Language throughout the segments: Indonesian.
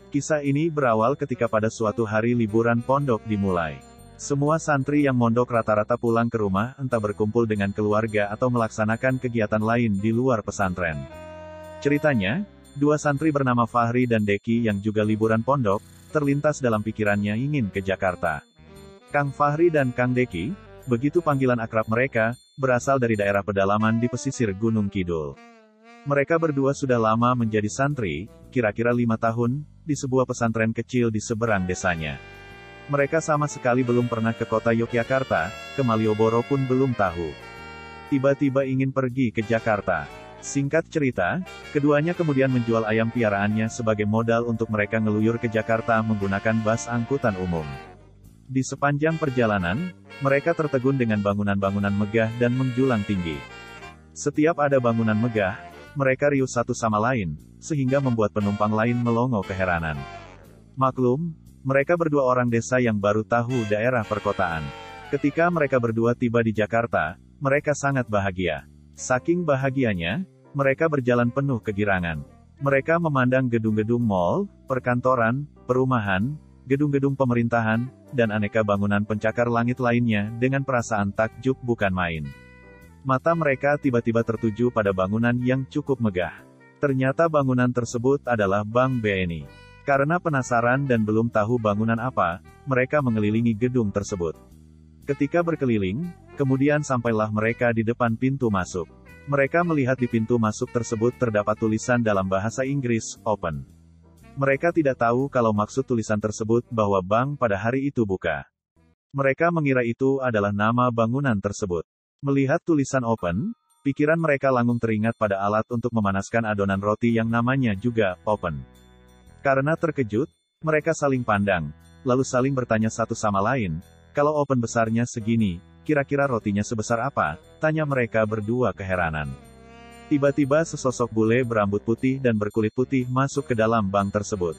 Kisah ini berawal ketika pada suatu hari liburan pondok dimulai. Semua santri yang mondok rata-rata pulang ke rumah, entah berkumpul dengan keluarga atau melaksanakan kegiatan lain di luar pesantren. Ceritanya, dua santri bernama Fahri dan Deki yang juga liburan pondok, terlintas dalam pikirannya ingin ke Jakarta. Kang Fahri dan Kang Deki, begitu panggilan akrab mereka, berasal dari daerah pedalaman di pesisir Gunung Kidul. Mereka berdua sudah lama menjadi santri, kira-kira 5 tahun, di sebuah pesantren kecil di seberang desanya. Mereka sama sekali belum pernah ke kota Yogyakarta, ke Malioboro pun belum tahu. Tiba-tiba ingin pergi ke Jakarta. Singkat cerita, keduanya kemudian menjual ayam piaraannya sebagai modal untuk mereka ngeluyur ke Jakarta menggunakan bus angkutan umum. Di sepanjang perjalanan, mereka tertegun dengan bangunan-bangunan megah dan menjulang tinggi. Setiap ada bangunan megah, mereka riuh satu sama lain, sehingga membuat penumpang lain melongo keheranan. Maklum, mereka berdua orang desa yang baru tahu daerah perkotaan. Ketika mereka berdua tiba di Jakarta, mereka sangat bahagia. Saking bahagianya, mereka berjalan penuh kegirangan. Mereka memandang gedung-gedung mal, perkantoran, perumahan, gedung-gedung pemerintahan, dan aneka bangunan pencakar langit lainnya dengan perasaan takjub bukan main. Mata mereka tiba-tiba tertuju pada bangunan yang cukup megah. Ternyata bangunan tersebut adalah Bank BNI. Karena penasaran dan belum tahu bangunan apa, mereka mengelilingi gedung tersebut. Ketika berkeliling, kemudian sampailah mereka di depan pintu masuk. Mereka melihat di pintu masuk tersebut terdapat tulisan dalam bahasa Inggris, Open. Mereka tidak tahu kalau maksud tulisan tersebut bahwa bank pada hari itu buka. Mereka mengira itu adalah nama bangunan tersebut. Melihat tulisan Open, pikiran mereka langsung teringat pada alat untuk memanaskan adonan roti yang namanya juga Open. Karena terkejut, mereka saling pandang, lalu saling bertanya satu sama lain, kalau Open besarnya segini, kira-kira rotinya sebesar apa? Tanya mereka berdua keheranan. Tiba-tiba sesosok bule berambut putih dan berkulit putih masuk ke dalam bank tersebut.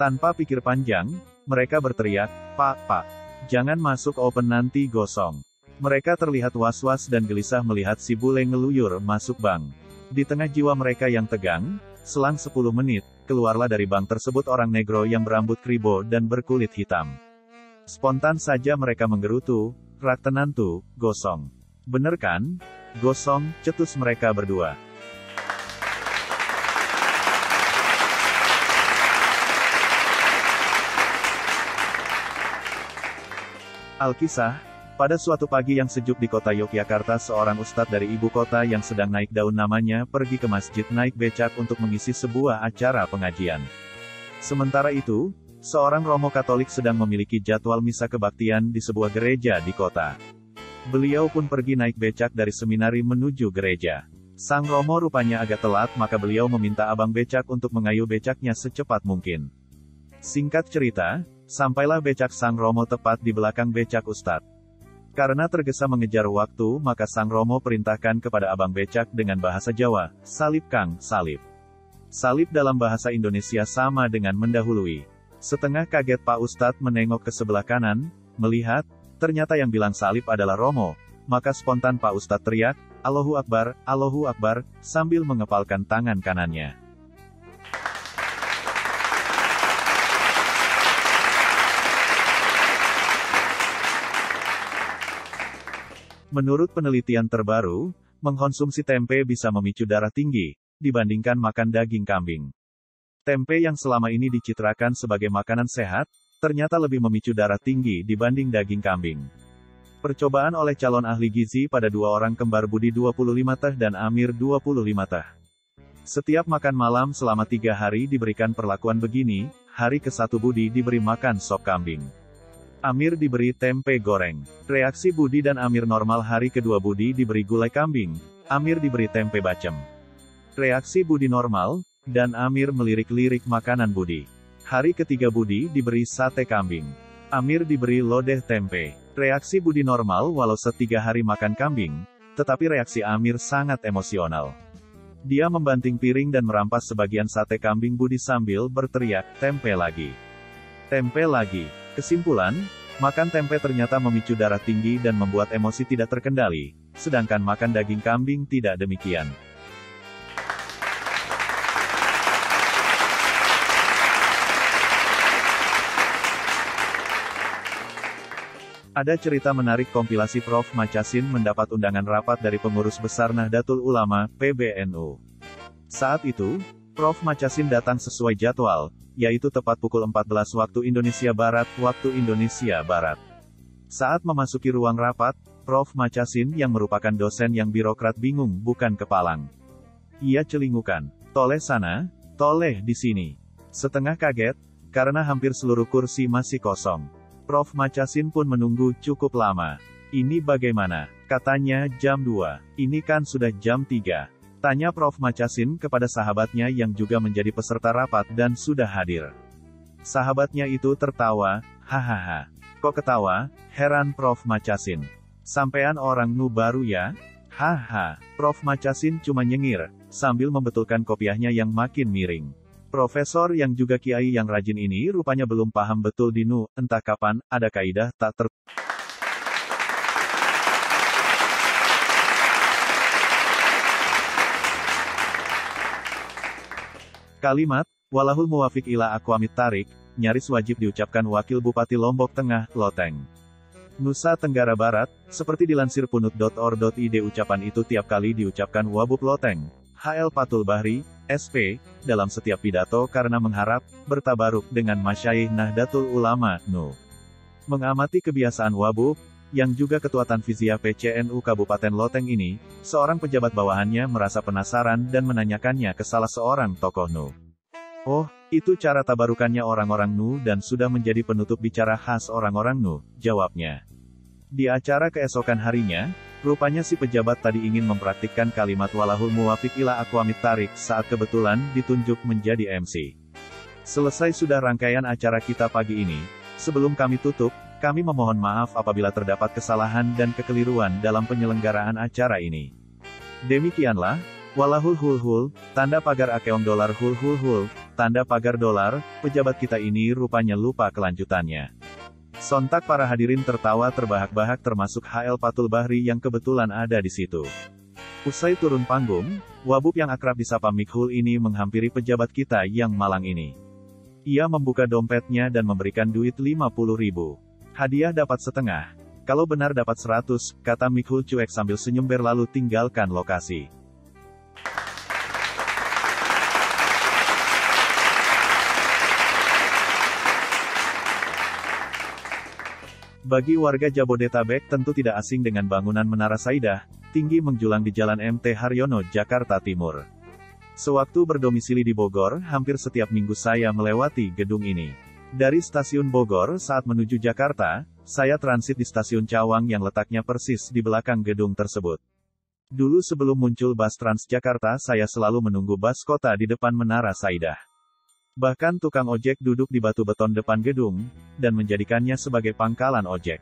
Tanpa pikir panjang, mereka berteriak, Pak, jangan masuk Open nanti gosong. Mereka terlihat was-was dan gelisah melihat si bule ngeluyur masuk bank. Di tengah jiwa mereka yang tegang, selang 10 menit, keluarlah dari bank tersebut orang negro yang berambut kribo dan berkulit hitam. Spontan saja mereka menggerutu, rak tenantu, gosong. Bener kan? Gosong, cetus mereka berdua. Alkisah, pada suatu pagi yang sejuk di kota Yogyakarta, seorang ustadz dari ibu kota yang sedang naik daun namanya pergi ke masjid naik becak untuk mengisi sebuah acara pengajian. Sementara itu, seorang romo Katolik sedang memiliki jadwal misa kebaktian di sebuah gereja di kota. Beliau pun pergi naik becak dari seminari menuju gereja. Sang romo rupanya agak telat, maka beliau meminta abang becak untuk mengayuh becaknya secepat mungkin. Singkat cerita, sampailah becak sang romo tepat di belakang becak ustadz. Karena tergesa mengejar waktu, maka sang romo perintahkan kepada abang becak dengan bahasa Jawa, salip Kang, salip. Salip dalam bahasa Indonesia sama dengan mendahului. Setengah kaget Pak Ustadz menengok ke sebelah kanan, melihat, ternyata yang bilang salip adalah Romo, maka spontan Pak Ustadz teriak, Allahu Akbar, sambil mengepalkan tangan kanannya. Menurut penelitian terbaru, mengkonsumsi tempe bisa memicu darah tinggi, dibandingkan makan daging kambing. Tempe yang selama ini dicitrakan sebagai makanan sehat, ternyata lebih memicu darah tinggi dibanding daging kambing. Percobaan oleh calon ahli gizi pada dua orang kembar Budi 25 teh dan Amir 25 teh. Setiap makan malam selama 3 hari diberikan perlakuan begini, hari ke-1 Budi diberi makan sop kambing. Amir diberi tempe goreng. Reaksi Budi dan Amir normal. Hari kedua Budi diberi gulai kambing, Amir diberi tempe bacem. Reaksi Budi normal, dan Amir melirik-lirik makanan Budi. Hari ketiga Budi diberi sate kambing, Amir diberi lodeh tempe. Reaksi Budi normal walau 3 hari makan kambing, tetapi reaksi Amir sangat emosional. Dia membanting piring dan merampas sebagian sate kambing Budi sambil berteriak, tempe lagi. Tempe lagi. Kesimpulan, makan tempe ternyata memicu darah tinggi dan membuat emosi tidak terkendali, sedangkan makan daging kambing tidak demikian. Ada cerita menarik kompilasi Prof. Macasin mendapat undangan rapat dari pengurus besar Nahdlatul Ulama, PBNU. Saat itu, Prof. Macasin datang sesuai jadwal, yaitu tepat pukul 14 waktu Indonesia Barat. Saat memasuki ruang rapat, Prof. Macasin yang merupakan dosen yang birokrat bingung bukan kepalang. Ia celingukan, "Toleh sana, toleh di sini." Setengah kaget, karena hampir seluruh kursi masih kosong. Prof. Macasin pun menunggu cukup lama. "Ini bagaimana?" Katanya jam 2. "Ini kan sudah jam 3. Tanya Prof. Macasin kepada sahabatnya yang juga menjadi peserta rapat dan sudah hadir. Sahabatnya itu tertawa, "Hahaha. Kok ketawa?" Heran Prof. Macasin. "Sampean orang nu baru ya?" "Haha." Prof. Macasin cuma nyengir, sambil membetulkan kopiahnya yang makin miring. Profesor yang juga kiai yang rajin ini rupanya belum paham betul di nu, entah kapan, ada kaidah tak ter... Kalimat, "Walahul muwafiq ila aqwamit thariq," nyaris wajib diucapkan Wakil Bupati Lombok Tengah, Loteng, Nusa Tenggara Barat, seperti dilansir punut.or.id. Ucapan itu tiap kali diucapkan Wabub Loteng, HL Patul Bahri, SP, dalam setiap pidato karena mengharap, bertabaruk dengan Masyayikh Nahdlatul Ulama, NU. Mengamati kebiasaan Wabub, yang juga Ketua Tanfiziyah PCNU Kabupaten Loteng ini, seorang pejabat bawahannya merasa penasaran dan menanyakannya ke salah seorang tokoh NU. "Oh, itu cara tabarukannya orang-orang NU dan sudah menjadi penutup bicara khas orang-orang NU," jawabnya. Di acara keesokan harinya, rupanya si pejabat tadi ingin mempraktikkan kalimat walahul muwafiq ila aqwamit thariq saat kebetulan ditunjuk menjadi MC. Selesai sudah rangkaian acara kita pagi ini. Sebelum kami tutup, kami memohon maaf apabila terdapat kesalahan dan kekeliruan dalam penyelenggaraan acara ini. Demikianlah, walahul hul, tanda pagar akeong dolar hul, tanda pagar dolar, pejabat kita ini rupanya lupa kelanjutannya. Sontak para hadirin tertawa terbahak-bahak termasuk HL Patul Bahri yang kebetulan ada di situ. Usai turun panggung, Wabub yang akrab disapa Mikhul ini menghampiri pejabat kita yang malang ini. Ia membuka dompetnya dan memberikan duit 50.000. "Hadiah dapat setengah. Kalau benar dapat 100, kata Mikhul cuek sambil senyum berlalu tinggalkan lokasi. Bagi warga Jabodetabek tentu tidak asing dengan bangunan Menara Saidah, tinggi menjulang di Jalan MT Haryono, Jakarta Timur. Sewaktu berdomisili di Bogor, hampir setiap minggu saya melewati gedung ini. Dari stasiun Bogor saat menuju Jakarta, saya transit di stasiun Cawang yang letaknya persis di belakang gedung tersebut. Dulu sebelum muncul bus Transjakarta saya selalu menunggu bus kota di depan Menara Saidah. Bahkan tukang ojek duduk di batu beton depan gedung, dan menjadikannya sebagai pangkalan ojek.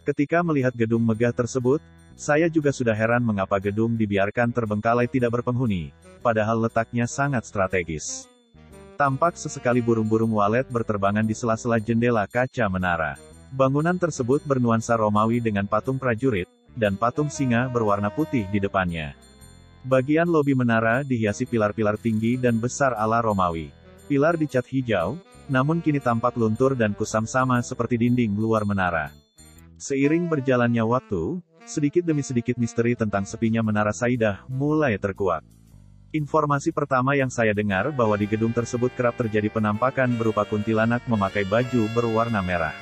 Ketika melihat gedung megah tersebut, saya juga sudah heran mengapa gedung dibiarkan terbengkalai tidak berpenghuni, padahal letaknya sangat strategis. Tampak sesekali burung-burung walet berterbangan di sela-sela jendela kaca menara. Bangunan tersebut bernuansa Romawi dengan patung prajurit, dan patung singa berwarna putih di depannya. Bagian lobi menara dihiasi pilar-pilar tinggi dan besar ala Romawi. Pilar dicat hijau, namun kini tampak luntur dan kusam sama seperti dinding luar menara. Seiring berjalannya waktu, sedikit demi sedikit misteri tentang sepinya Menara Saidah mulai terkuak. Informasi pertama yang saya dengar bahwa di gedung tersebut kerap terjadi penampakan berupa kuntilanak memakai baju berwarna merah.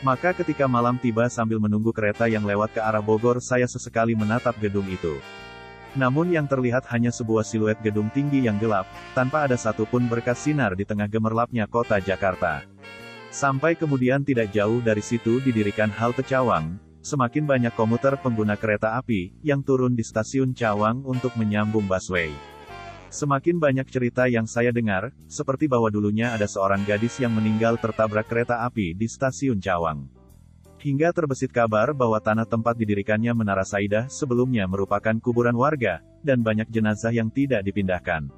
Maka ketika malam tiba sambil menunggu kereta yang lewat ke arah Bogor saya sesekali menatap gedung itu. Namun yang terlihat hanya sebuah siluet gedung tinggi yang gelap, tanpa ada satupun berkas sinar di tengah gemerlapnya kota Jakarta. Sampai kemudian tidak jauh dari situ didirikan halte Cawang, semakin banyak komuter pengguna kereta api, yang turun di stasiun Cawang untuk menyambung busway. Semakin banyak cerita yang saya dengar, seperti bahwa dulunya ada seorang gadis yang meninggal tertabrak kereta api di stasiun Cawang. Hingga terbesit kabar bahwa tanah tempat didirikannya Menara Saidah sebelumnya merupakan kuburan warga, dan banyak jenazah yang tidak dipindahkan.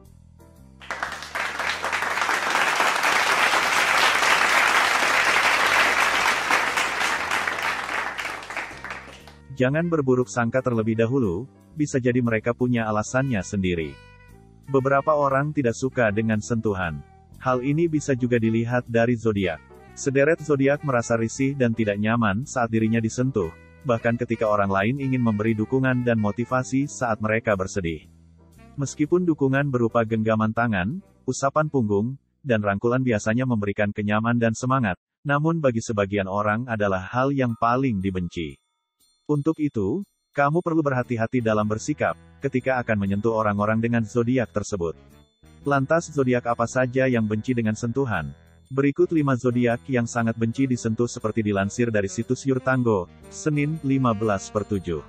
Jangan berburuk sangka terlebih dahulu, bisa jadi mereka punya alasannya sendiri. Beberapa orang tidak suka dengan sentuhan. Hal ini bisa juga dilihat dari zodiak. Sederet zodiak merasa risih dan tidak nyaman saat dirinya disentuh, bahkan ketika orang lain ingin memberi dukungan dan motivasi saat mereka bersedih. Meskipun dukungan berupa genggaman tangan, usapan punggung, dan rangkulan biasanya memberikan kenyaman dan semangat, namun bagi sebagian orang adalah hal yang paling dibenci. Untuk itu, kamu perlu berhati-hati dalam bersikap ketika akan menyentuh orang-orang dengan zodiak tersebut. Lantas zodiak apa saja yang benci dengan sentuhan? Berikut 5 zodiak yang sangat benci disentuh seperti dilansir dari situs Yurtango, Senin, 15/7.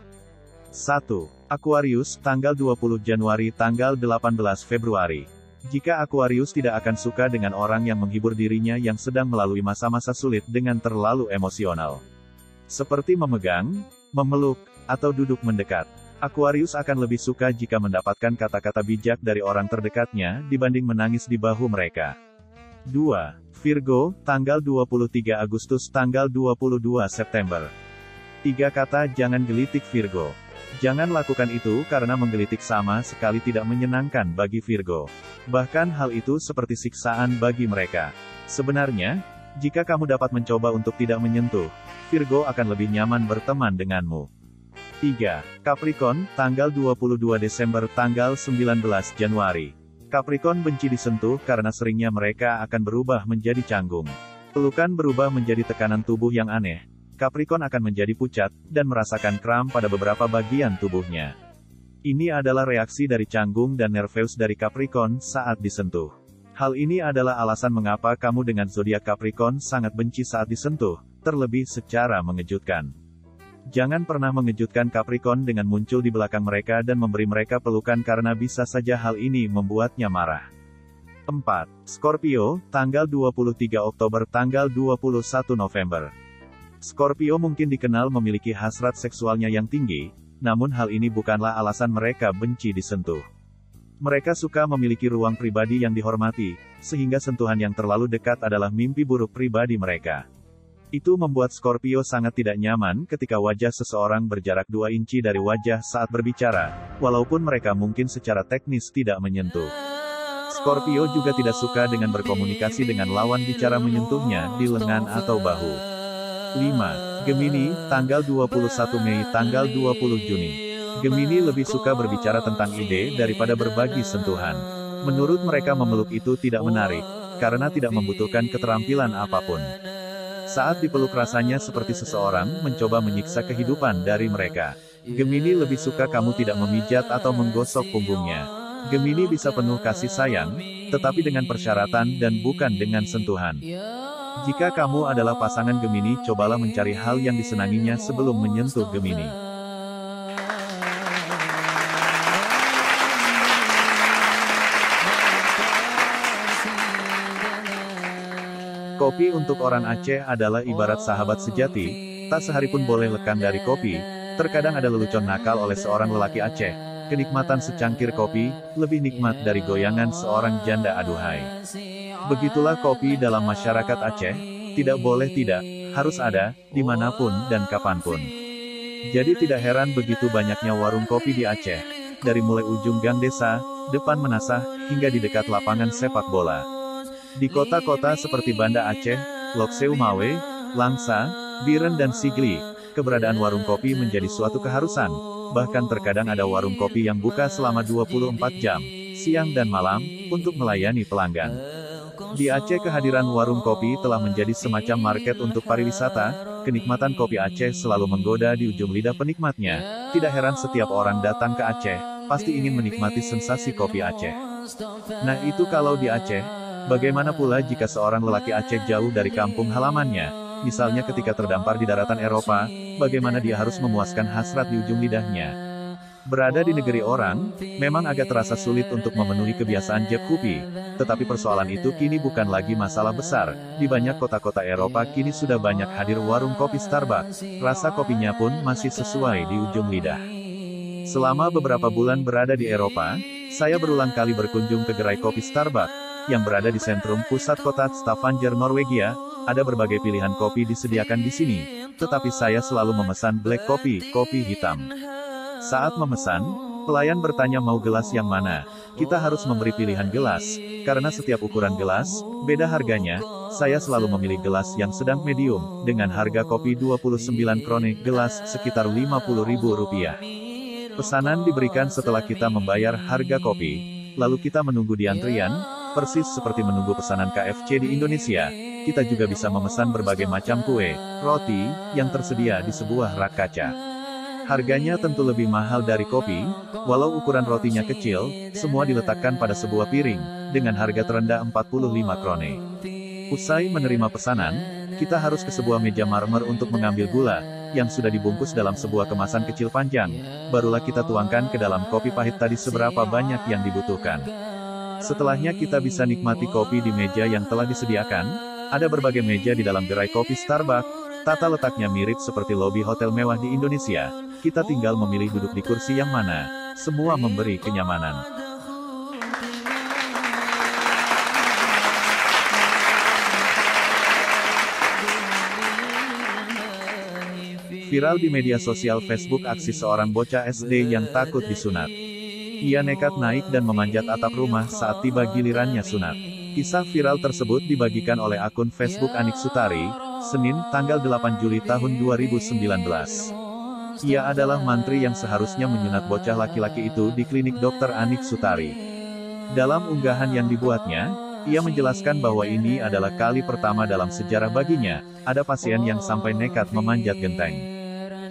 1. Aquarius, tanggal 20 Januari tanggal 18 Februari. Jika Aquarius tidak akan suka dengan orang yang menghibur dirinya yang sedang melalui masa-masa sulit dengan terlalu emosional. Seperti memegang, memeluk, atau duduk mendekat. Aquarius akan lebih suka jika mendapatkan kata-kata bijak dari orang terdekatnya dibanding menangis di bahu mereka. 2. Virgo, tanggal 23 Agustus tanggal 22 September. 3 kata jangan gelitik Virgo. Jangan lakukan itu karena menggelitik sama sekali tidak menyenangkan bagi Virgo. Bahkan hal itu seperti siksaan bagi mereka. Sebenarnya, jika kamu dapat mencoba untuk tidak menyentuh, Virgo akan lebih nyaman berteman denganmu. 3. Capricorn, tanggal 22 Desember tanggal 19 Januari. Capricorn benci disentuh karena seringnya mereka akan berubah menjadi canggung. Pelukan berubah menjadi tekanan tubuh yang aneh. Capricorn akan menjadi pucat, dan merasakan kram pada beberapa bagian tubuhnya. Ini adalah reaksi dari canggung dan nerveus dari Capricorn saat disentuh. Hal ini adalah alasan mengapa kamu dengan zodiak Capricorn sangat benci saat disentuh, terlebih secara mengejutkan. Jangan pernah mengejutkan Capricorn dengan muncul di belakang mereka dan memberi mereka pelukan karena bisa saja hal ini membuatnya marah. 4. Scorpio, tanggal 23 Oktober tanggal 21 November. Scorpio mungkin dikenal memiliki hasrat seksualnya yang tinggi, namun hal ini bukanlah alasan mereka benci disentuh. Mereka suka memiliki ruang pribadi yang dihormati, sehingga sentuhan yang terlalu dekat adalah mimpi buruk pribadi mereka. Itu membuat Scorpio sangat tidak nyaman ketika wajah seseorang berjarak 2 inci dari wajah saat berbicara, walaupun mereka mungkin secara teknis tidak menyentuh. Scorpio juga tidak suka dengan berkomunikasi dengan lawan bicara menyentuhnya di lengan atau bahu. 5. Gemini, tanggal 21 Mei tanggal 20 Juni. Gemini lebih suka berbicara tentang ide daripada berbagi sentuhan. Menurut mereka memeluk itu tidak menarik, karena tidak membutuhkan keterampilan apapun. Saat dipeluk rasanya seperti seseorang mencoba menyiksa kehidupan dari mereka. Gemini lebih suka kamu tidak memijat atau menggosok punggungnya. Gemini bisa penuh kasih sayang, tetapi dengan persyaratan dan bukan dengan sentuhan. Jika kamu adalah pasangan Gemini, cobalah mencari hal yang disenanginya sebelum menyentuh Gemini. Kopi untuk orang Aceh adalah ibarat sahabat sejati, tak sehari pun boleh lekang dari kopi. Terkadang ada lelucon nakal oleh seorang lelaki Aceh. Kenikmatan secangkir kopi, lebih nikmat dari goyangan seorang janda aduhai. Begitulah kopi dalam masyarakat Aceh, tidak boleh tidak, harus ada, dimanapun dan kapanpun. Jadi tidak heran begitu banyaknya warung kopi di Aceh, dari mulai ujung gang desa, depan Menasah, hingga di dekat lapangan sepak bola. Di kota-kota seperti Banda Aceh, Lok Seu Mawe, Langsa, Biren dan Sigli, keberadaan warung kopi menjadi suatu keharusan. Bahkan terkadang ada warung kopi yang buka selama 24 jam, siang dan malam, untuk melayani pelanggan. Di Aceh kehadiran warung kopi telah menjadi semacam market untuk pariwisata. Kenikmatan kopi Aceh selalu menggoda di ujung lidah penikmatnya. Tidak heran setiap orang datang ke Aceh, pasti ingin menikmati sensasi kopi Aceh. Nah itu kalau di Aceh. Bagaimana pula jika seorang lelaki Aceh jauh dari kampung halamannya, misalnya ketika terdampar di daratan Eropa, bagaimana dia harus memuaskan hasrat di ujung lidahnya? Berada di negeri orang, memang agak terasa sulit untuk memenuhi kebiasaan Jeb kopi, tetapi persoalan itu kini bukan lagi masalah besar. Di banyak kota-kota Eropa kini sudah banyak hadir warung kopi Starbucks, rasa kopinya pun masih sesuai di ujung lidah. Selama beberapa bulan berada di Eropa, saya berulang kali berkunjung ke gerai kopi Starbucks, yang berada di sentrum pusat kota Stavanger, Norwegia. Ada berbagai pilihan kopi disediakan di sini, tetapi saya selalu memesan black coffee, kopi hitam. Saat memesan, Pelayan bertanya mau gelas yang mana. Kita harus memberi pilihan gelas, karena setiap ukuran gelas, beda harganya. Saya selalu memilih gelas yang sedang medium, dengan harga kopi 29 krone gelas sekitar Rp50.000. Pesanan diberikan setelah kita membayar harga kopi, lalu kita menunggu di antrian, persis seperti menunggu pesanan KFC di Indonesia. Kita juga bisa memesan berbagai macam kue, roti, yang tersedia di sebuah rak kaca. Harganya tentu lebih mahal dari kopi, walau ukuran rotinya kecil, semua diletakkan pada sebuah piring, dengan harga terendah 45 krone. Usai menerima pesanan, kita harus ke sebuah meja marmer untuk mengambil gula, yang sudah dibungkus dalam sebuah kemasan kecil panjang, barulah kita tuangkan ke dalam kopi pahit tadi seberapa banyak yang dibutuhkan. Setelahnya kita bisa nikmati kopi di meja yang telah disediakan, ada berbagai meja di dalam gerai kopi Starbucks, tata letaknya mirip seperti lobi hotel mewah di Indonesia. Kita tinggal memilih duduk di kursi yang mana, semua memberi kenyamanan. Viral di media sosial Facebook aksi seorang bocah SD yang takut disunat. Ia nekat naik dan memanjat atap rumah saat tiba gilirannya sunat. Kisah viral tersebut dibagikan oleh akun Facebook Anik Sutari, Senin, tanggal 8 Juli tahun 2019. Ia adalah mantri yang seharusnya menyunat bocah laki-laki itu di klinik Dr. Anik Sutari. Dalam unggahan yang dibuatnya, ia menjelaskan bahwa ini adalah kali pertama dalam sejarah baginya, ada pasien yang sampai nekat memanjat genteng.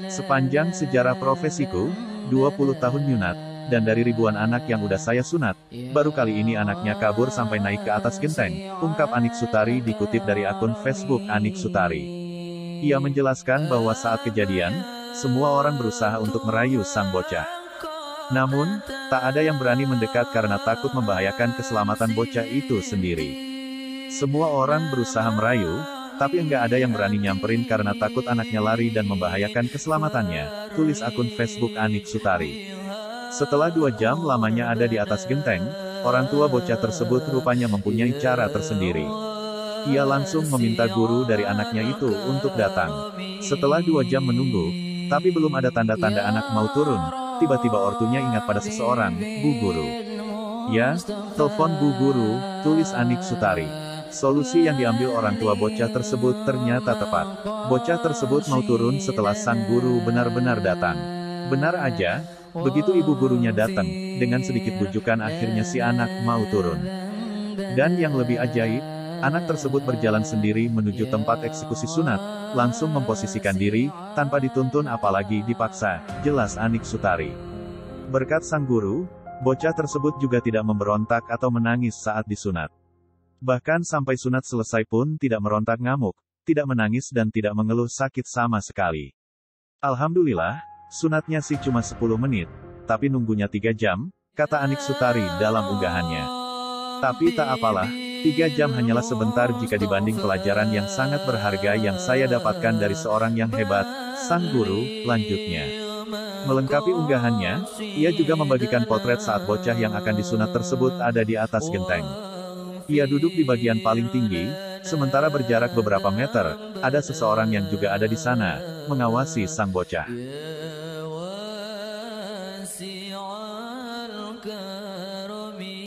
Sepanjang sejarah profesiku, 20 tahun nyunat, dan dari ribuan anak yang udah saya sunat, baru kali ini anaknya kabur sampai naik ke atas genteng, ungkap Anik Sutari dikutip dari akun Facebook Anik Sutari. Ia menjelaskan bahwa saat kejadian, semua orang berusaha untuk merayu sang bocah. Namun, tak ada yang berani mendekat karena takut membahayakan keselamatan bocah itu sendiri. Semua orang berusaha merayu, tapi enggak ada yang berani nyamperin karena takut anaknya lari dan membahayakan keselamatannya, tulis akun Facebook Anik Sutari. Setelah 2 jam lamanya ada di atas genteng, orang tua bocah tersebut rupanya mempunyai cara tersendiri. Ia langsung meminta guru dari anaknya itu untuk datang. Setelah 2 jam menunggu, tapi belum ada tanda-tanda anak mau turun, tiba-tiba ortunya ingat pada seseorang, Bu Guru. Ya, telepon Bu Guru, tulis Anik Sutari. Solusi yang diambil orang tua bocah tersebut ternyata tepat. Bocah tersebut mau turun setelah sang guru benar-benar datang. Benar aja, begitu ibu gurunya datang, dengan sedikit bujukan akhirnya si anak mau turun. Dan yang lebih ajaib, anak tersebut berjalan sendiri menuju tempat eksekusi sunat, langsung memposisikan diri, tanpa dituntun apalagi dipaksa, jelas Anik Sutari. Berkat sang guru, bocah tersebut juga tidak memberontak atau menangis saat disunat. Bahkan sampai sunat selesai pun tidak merontak ngamuk, tidak menangis dan tidak mengeluh sakit sama sekali. Alhamdulillah, sunatnya sih cuma 10 menit, tapi nunggunya 3 jam, kata Anik Sutari dalam unggahannya. Tapi tak apalah, 3 jam hanyalah sebentar jika dibanding pelajaran yang sangat berharga yang saya dapatkan dari seorang yang hebat, sang guru, lanjutnya. Melengkapi unggahannya, ia juga membagikan potret saat bocah yang akan disunat tersebut ada di atas genteng. Ia duduk di bagian paling tinggi, sementara berjarak beberapa meter, ada seseorang yang juga ada di sana, mengawasi sang bocah.